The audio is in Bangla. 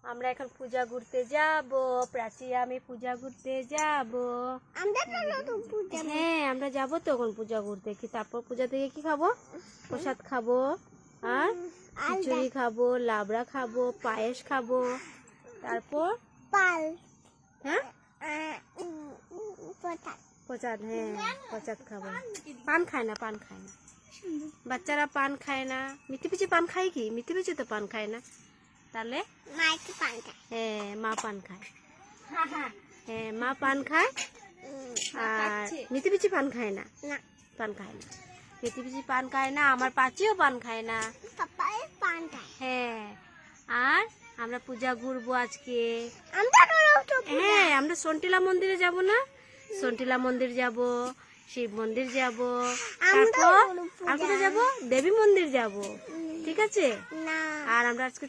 আমরা এখন পূজা ঘুরতে যাব। প্রাচী আমি পূজা ঘুরতে যাব। হ্যাঁ আমরা যাবো তখন পূজা ঘুরতে। কি তারপর পূজা থেকে কি খাবো? প্রসাদ খাবো, আর খিচুড়ি খাবো, লাবড়া খাবো, পায়েস খাবো, তারপর হ্যাঁ প্রসাদ। হ্যাঁ প্রসাদ খাবো। পান খায় না, পান খায় না, বাচ্চারা পান খায় না। মিঠি পিচি পান খায় কি? মিঠি পিচি তো পান খায় না। তাহলে হ্যাঁ মা পান খায়। হ্যাঁ মা পান খায়, আর মিঠি পিচি পান খায় না। পান খায় না, মিঠি পিচি পান খায় না। আমার পাচিও পান খায় না। হ্যাঁ আর আমরা পূজা ঘুরবো আজকে। হ্যাঁ আমরা সন্টিলা মন্দিরে যাব না? সন্টিলা মন্দির যাব, শিব মন্দির যাব, তারপর আর কোথায় যাব? দেবী মন্দির যাব। ঠিক আছে। আর আমরা আজকে